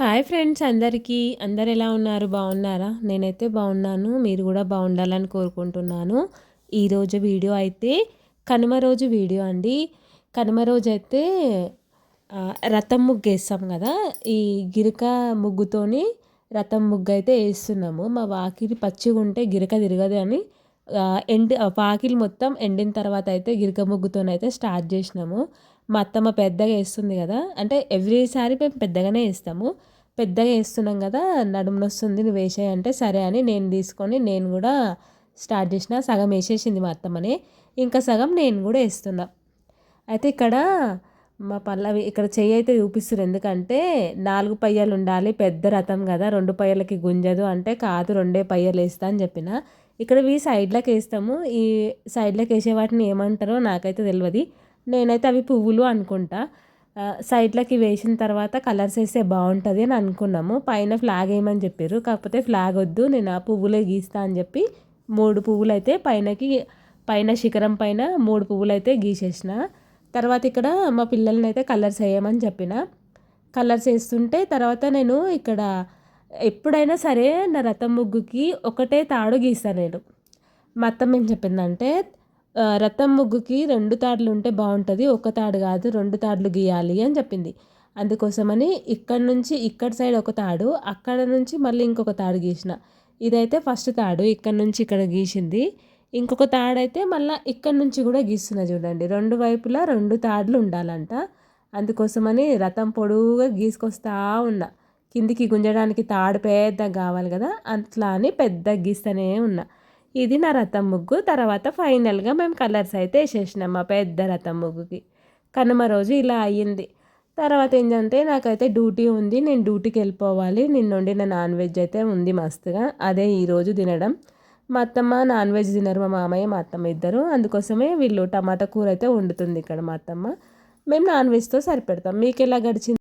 Hi friends అందరికీ. అందరు ఎలా ఉన్నారు? బాగున్నారా? నేనైతే బాగున్నాను. మీరు కూడా బాగుండాలని కోరుకుంటున్నాను. ఈరోజు వీడియో అయితే కనుమ రోజు వీడియో అండి. కనుమ రోజు అయితే రథం ముగ్గు వేస్తాం కదా, ఈ గిరక ముగ్గుతోని రథం ముగ్గు అయితే వేస్తున్నాము. మా వాకిలి పచ్చిగా ఉంటే గిరక తిరగదు అని వాకిలి మొత్తం ఎండిన తర్వాత అయితే గిరక ముగ్గుతోనైతే స్టార్ట్ చేసినాము. మా అత్తమ్మ పెద్దగా వేస్తుంది కదా, అంటే ఎవ్రీసారి మేము పెద్దగానే వేస్తాము. పెద్దగా వేస్తున్నాం కదా, నడుము నొస్తుంది, నువ్వు వేసేయి అంటే సరే అని నేను తీసుకొని నేను కూడా స్టార్ట్ చేసిన. సగం వేసేసింది మా అత్తమ్మనే, ఇంకా సగం నేను కూడా వేస్తున్నా. అయితే ఇక్కడ మా పల్లవి ఇక్కడ చెయ్యి అయితే చూపిస్తారు. ఎందుకంటే 4 పయ్యలు ఉండాలి, పెద్ద రథం కదా, 2 పయ్యలకి గుంజదు అంటే కాదు, 2 పయ్యలు వేస్తా అని చెప్పిన. ఇక్కడ ఇవి సైడ్లకు వేస్తాము. ఈ సైడ్లకు వేసే వాటిని ఏమంటారో నాకైతే తెలియదు. నేనైతే అవి పువ్వులు అనుకుంటా. సైడ్లకి వేసిన తర్వాత కలర్స్ వేస్తే బాగుంటుంది అని అనుకున్నాము. పైన ఫ్లాగ్ వేయమని చెప్పారు, కాకపోతే ఫ్లాగ్ వద్దు, నేను ఆ పువ్వులే గీస్తా అని చెప్పి 3 పువ్వులు అయితే పైన శిఖరం పైన 3 పువ్వులు అయితే గీసేసిన. తర్వాత ఇక్కడ మా పిల్లల్ని అయితే కలర్స్ వేయమని చెప్పిన. కలర్స్ వేస్తుంటే తర్వాత నేను ఇక్కడ ఎప్పుడైనా సరే నా రథం ముగ్గుకి ఒకటే తాడు గీస్తాను నేను. మా అత్తమ్మ ఏం చెప్పిందంటే రథం ముగ్గుకి 2 తాడులు ఉంటే బాగుంటుంది, ఒక తాడు కాదు 2 తాడులు గీయాలి అని చెప్పింది. అందుకోసమని ఇక్కడ నుంచి ఇక్కడ సైడ్ ఒక తాడు, అక్కడ నుంచి మళ్ళీ ఇంకొక తాడు గీసిన. ఇదైతే ఫస్ట్ తాడు ఇక్కడ నుంచి ఇక్కడ గీసింది. ఇంకొక తాడైతే మళ్ళీ ఇక్కడ నుంచి కూడా గీస్తున్నా చూడండి. 2 వైపులా 2 తాడులు ఉండాలంట. అందుకోసమని రథం పొడవుగా గీసుకొస్తా ఉన్నా. కిందికి గుంజడానికి తాడు పెద్దగా కావాలి కదా, అట్లా అని పెద్దగా గీస్తూనే ఉన్నా. ఇది నా రథం ముగ్గు. తర్వాత ఫైనల్గా మేము కలర్స్ అయితే వేసేసినాం మా పెద్ద రథం ముగ్గుకి. కనుమ రోజు ఇలా అయ్యింది. తర్వాత ఏంటంటే నాకైతే డ్యూటీ ఉంది, నేను డ్యూటీకి వెళ్ళిపోవాలి. నిన్న వండిన నాన్ వెజ్ అయితే ఉంది మస్తుగా, అదే ఈరోజు తినడం. మా అత్తమ్మ నాన్ వెజ్ తినరు, మా మామయ్య మా అత్తమ్మ ఇద్దరు. అందుకోసమే వీళ్ళు టమాటా కూర అయితే వండుతుంది ఇక్కడ మా అత్తమ్మ. మేము నాన్ వెజ్తో సరిపెడతాం. మీకు ఎలా గడిచింది?